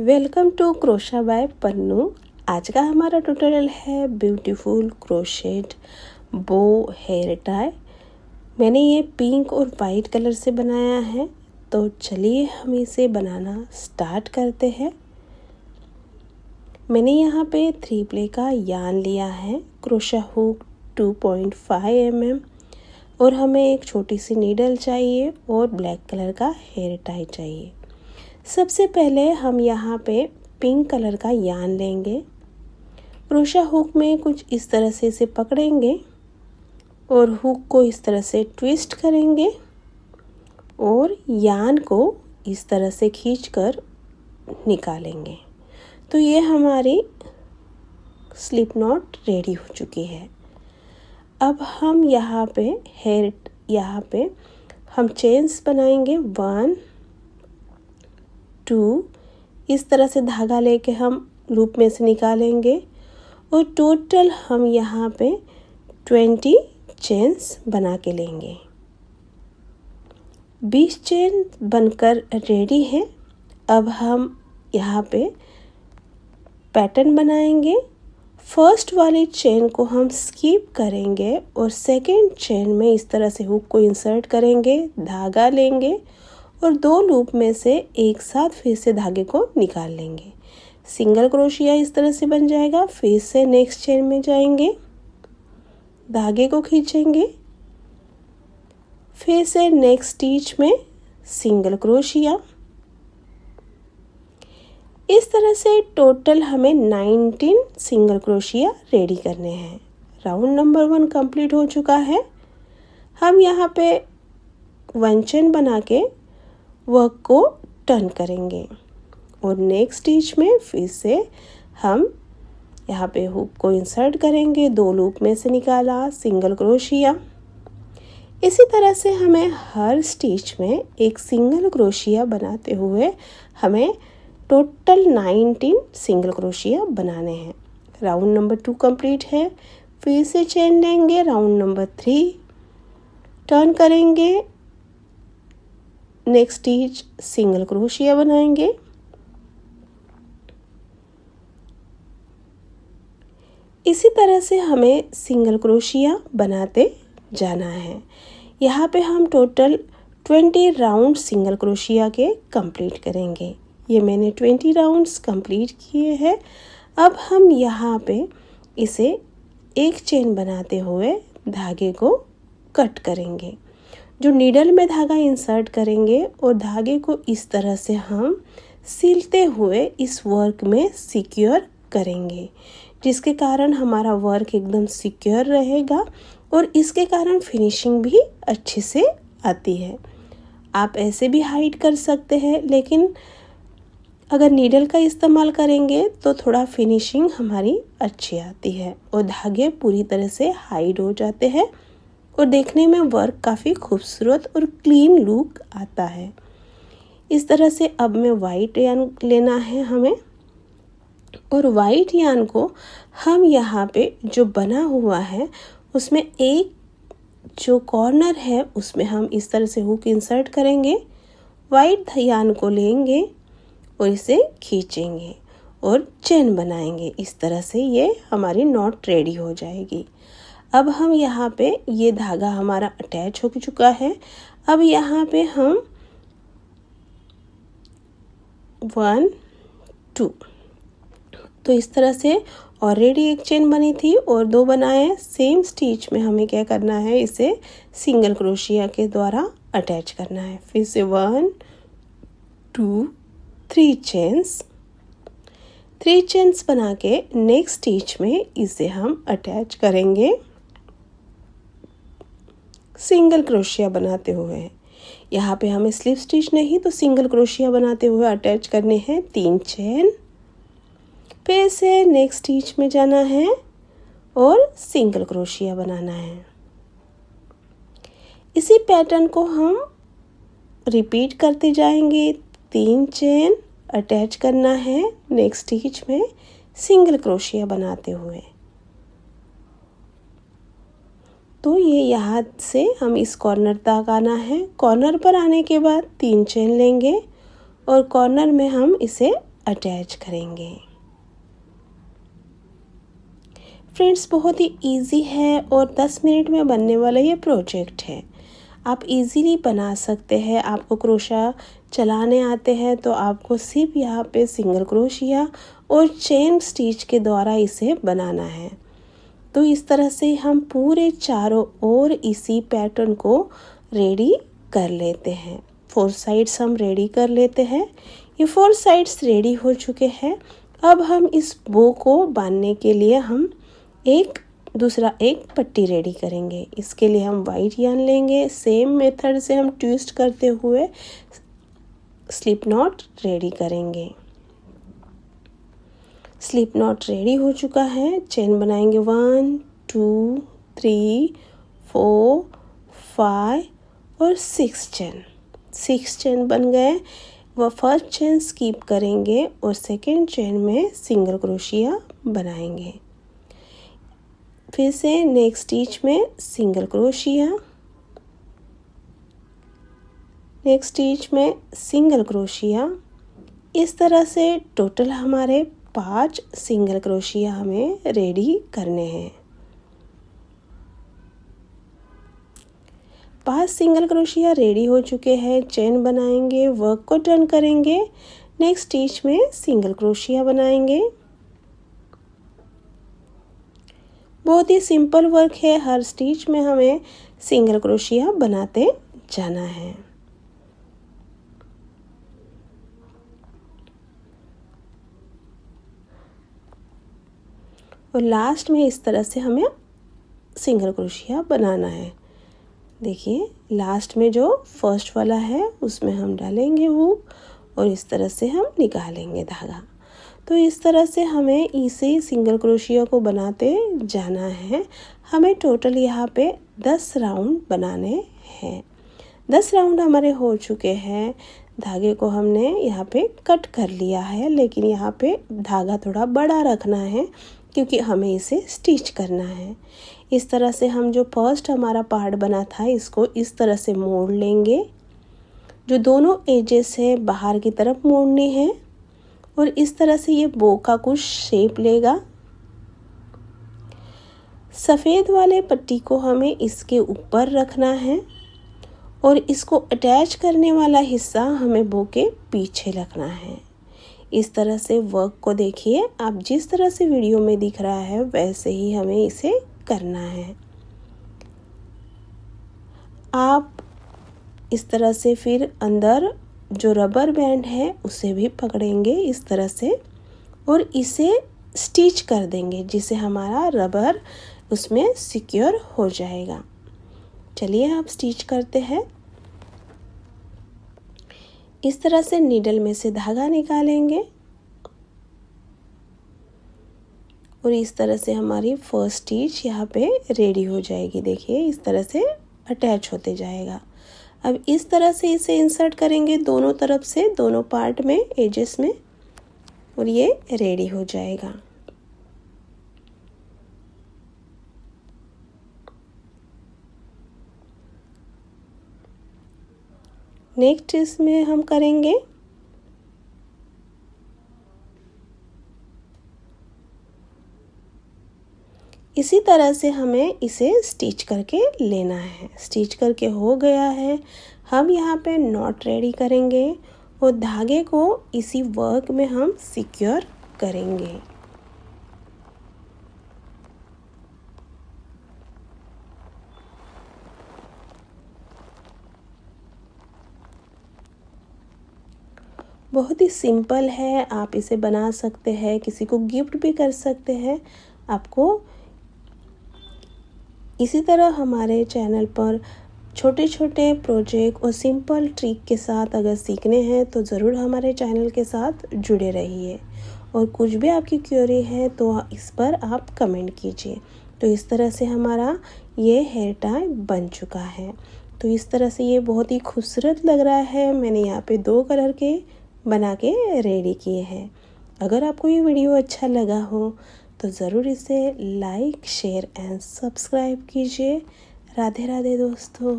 Welcome to crochet by Pannu. आज का हमारा ट्यूटोरियल है beautiful crochet bow hair tie. मैंने ये पिंक और वाइट कलर से बनाया है, तो चलिए हम इसे बनाना स्टार्ट करते हैं। मैंने यहाँ पे 3 प्ले का यार्न लिया है, क्रोशा हुक 2.5 mm और हमें एक छोटी सी नीडल चाहिए और ब्लैक कलर का हेयर टाई चाहिए। सबसे पहले हम यहाँ पे पिंक कलर का यार्न लेंगे, क्रोशा हुक में कुछ इस तरह से इसे पकड़ेंगे और हुक को इस तरह से ट्विस्ट करेंगे और यार्न को इस तरह से खींचकर निकालेंगे। तो ये हमारी स्लिप नॉट रेडी हो चुकी है। अब हम यहाँ पे हम चेन्स बनाएंगे 1 2, इस तरह से धागा लेके हम लूप में से निकालेंगे और टोटल हम यहाँ पे 20 चेन्स बना के लेंगे। 20 चेन बनकर रेडी है। अब हम यहाँ पे पैटर्न बनाएंगे। फर्स्ट वाली चेन को हम स्किप करेंगे और सेकेंड चेन में इस तरह से हुक को इंसर्ट करेंगे, धागा लेंगे और 2 लूप में से एक साथ फिर से धागे को निकाल लेंगे। सिंगल क्रोशिया इस तरह से बन जाएगा। फिर से नेक्स्ट चेन में जाएंगे, धागे को खींचेंगे, फिर से नेक्स्ट स्टिच में सिंगल क्रोशिया। इस तरह से टोटल हमें 19 सिंगल क्रोशिया रेडी करने हैं। राउंड नंबर 1 कंप्लीट हो चुका है। हम यहाँ पे 1 चेन बना के वर्क को टर्न करेंगे और नेक्स्ट स्टिच में फिर से हम यहाँ पे हुक को इंसर्ट करेंगे, 2 लूप में से निकाला, सिंगल क्रोशिया। इसी तरह से हमें हर स्टिच में एक सिंगल क्रोशिया बनाते हुए हमें टोटल 19 सिंगल क्रोशिया बनाने हैं। राउंड नंबर 2 कंप्लीट है। फिर से चेन लेंगे, राउंड नंबर 3 टर्न करेंगे, नेक्स्ट स्टिच सिंगल क्रोशिया बनाएंगे। इसी तरह से हमें सिंगल क्रोशिया बनाते जाना है। यहाँ पे हम टोटल 20 राउंड सिंगल क्रोशिया के कंप्लीट करेंगे। ये मैंने 20 राउंड्स कंप्लीट किए हैं। अब हम यहाँ पे इसे एक चेन बनाते हुए धागे को कट करेंगे। जो नीडल में धागा इंसर्ट करेंगे और धागे को इस तरह से हम सिलते हुए इस वर्क में सिक्योर करेंगे, जिसके कारण हमारा वर्क एकदम सिक्योर रहेगा और इसके कारण फिनिशिंग भी अच्छे से आती है। आप ऐसे भी हाइड कर सकते हैं, लेकिन अगर नीडल का इस्तेमाल करेंगे तो थोड़ा फिनिशिंग हमारी अच्छी आती है और धागे पूरी तरह से हाइड हो जाते हैं और देखने में वर्क काफ़ी खूबसूरत और क्लीन लुक आता है। इस तरह से अब में वाइट यार्न लेना है हमें और वाइट यार्न को हम यहाँ पे जो बना हुआ है उसमें एक जो कॉर्नर है उसमें हम इस तरह से हुक इंसर्ट करेंगे, वाइट यार्न को लेंगे और इसे खींचेंगे और चेन बनाएंगे। इस तरह से ये हमारी नॉट रेडी हो जाएगी। अब हम यहाँ पे ये धागा हमारा अटैच हो चुका है। अब यहाँ पे हम 1 2, तो इस तरह से ऑलरेडी एक चेन बनी थी और 2 बनाए। सेम स्टिच में हमें क्या करना है, इसे सिंगल क्रोशिया के द्वारा अटैच करना है। फिर से 1 2 3 चेन्स, 3 चेन्स बना के नेक्स्ट स्टिच में इसे हम अटैच करेंगे सिंगल क्रोशिया बनाते हुए। यहाँ पे हमें स्लिप स्टिच नहीं तो सिंगल क्रोशिया बनाते हुए अटैच करने हैं 3 चेन। फिर से नेक्स्ट स्टिच में जाना है और सिंगल क्रोशिया बनाना है। इसी पैटर्न को हम रिपीट करते जाएंगे। 3 चेन अटैच करना है नेक्स्ट स्टिच में सिंगल क्रोशिया बनाते हुए। तो ये यहाँ से हम इस कॉर्नर तक आना है। कॉर्नर पर आने के बाद 3 चेन लेंगे और कॉर्नर में हम इसे अटैच करेंगे। फ्रेंड्स, बहुत ही इजी है और 10 मिनट में बनने वाला ये प्रोजेक्ट है। आप इजीली बना सकते हैं। आपको क्रोशा चलाने आते हैं तो आपको सिर्फ यहाँ पे सिंगल क्रोशिया और चेन स्टिच के द्वारा इसे बनाना है। तो इस तरह से हम पूरे चारों ओर इसी पैटर्न को रेडी कर लेते हैं। 4 साइड्स हम रेडी कर लेते हैं। ये 4 साइड्स रेडी हो चुके हैं। अब हम इस बो को बांधने के लिए हम एक पट्टी रेडी करेंगे। इसके लिए हम वाइट यार्न लेंगे। सेम मेथड से हम ट्विस्ट करते हुए स्लिप नॉट रेडी करेंगे। स्लिप नॉट रेडी हो चुका है। चेन बनाएंगे 1 2 3 4 5 और 6 चेन। 6 चेन बन गए। वह फर्स्ट चेन स्किप करेंगे और सेकेंड चेन में सिंगल क्रोशिया बनाएंगे। फिर से नेक्स्ट स्टिच में सिंगल क्रोशिया, नेक्स्ट स्टिच में सिंगल क्रोशिया। इस तरह से टोटल हमारे 5 सिंगल क्रोशिया हमें रेडी करने हैं। 5 सिंगल क्रोशिया रेडी हो चुके हैं। चेन बनाएंगे, वर्क को टर्न करेंगे, नेक्स्ट स्टिच में सिंगल क्रोशिया बनाएंगे। बहुत ही सिंपल वर्क है। हर स्टिच में हमें सिंगल क्रोशिया बनाते जाना है। और लास्ट में इस तरह से हमें सिंगल क्रोशिया बनाना है। देखिए, लास्ट में जो फर्स्ट वाला है उसमें हम डालेंगे हुक और इस तरह से हम निकालेंगे धागा। तो इस तरह से हमें इसे सिंगल क्रोशिया को बनाते जाना है। हमें टोटल यहाँ पे 10 राउंड बनाने हैं। 10 राउंड हमारे हो चुके हैं। धागे को हमने यहाँ पे कट कर लिया है, लेकिन यहाँ पे धागा थोड़ा बड़ा रखना है क्योंकि हमें इसे स्टिच करना है। इस तरह से हम जो फर्स्ट हमारा पार्ट बना था इसको इस तरह से मोड़ लेंगे। जो दोनों एजेस है बाहर की तरफ मोड़ने हैं और इस तरह से ये बो का कुछ शेप लेगा। सफ़ेद वाले पट्टी को हमें इसके ऊपर रखना है और इसको अटैच करने वाला हिस्सा हमें बो के पीछे रखना है। इस तरह से वर्क को देखिए, आप जिस तरह से वीडियो में दिख रहा है वैसे ही हमें इसे करना है। आप इस तरह से फिर अंदर जो रबर बैंड है उसे भी पकड़ेंगे इस तरह से और इसे स्टिच कर देंगे जिससे हमारा रबर उसमें सिक्योर हो जाएगा। चलिए आप स्टिच करते हैं। इस तरह से नीडल में से धागा निकालेंगे और इस तरह से हमारी फर्स्ट स्टिच यहाँ पे रेडी हो जाएगी। देखिए, इस तरह से अटैच होते जाएगा। अब इस तरह से इसे इंसर्ट करेंगे दोनों तरफ से, दोनों पार्ट में, एजेस में, और ये रेडी हो जाएगा। नेक्स्ट इसमें हम करेंगे इसी तरह से हमें इसे स्टिच करके लेना है। स्टिच करके हो गया है। हम यहाँ पे नॉट रेडी करेंगे और धागे को इसी वर्क में हम सिक्योर करेंगे। बहुत ही सिंपल है, आप इसे बना सकते हैं, किसी को गिफ्ट भी कर सकते हैं। आपको इसी तरह हमारे चैनल पर छोटे छोटे प्रोजेक्ट और सिंपल ट्रिक के साथ अगर सीखने हैं तो ज़रूर हमारे चैनल के साथ जुड़े रहिए। और कुछ भी आपकी क्वेरी है तो इस पर आप कमेंट कीजिए। तो इस तरह से हमारा ये हेयर टाई बन चुका है। तो इस तरह से ये बहुत ही खूबसूरत लग रहा है। मैंने यहाँ पे 2 कलर के बना के रेडी किए हैं। अगर आपको ये वीडियो अच्छा लगा हो तो ज़रूर इसे लाइक, शेयर एंड सब्सक्राइब कीजिए। राधे राधे दोस्तों।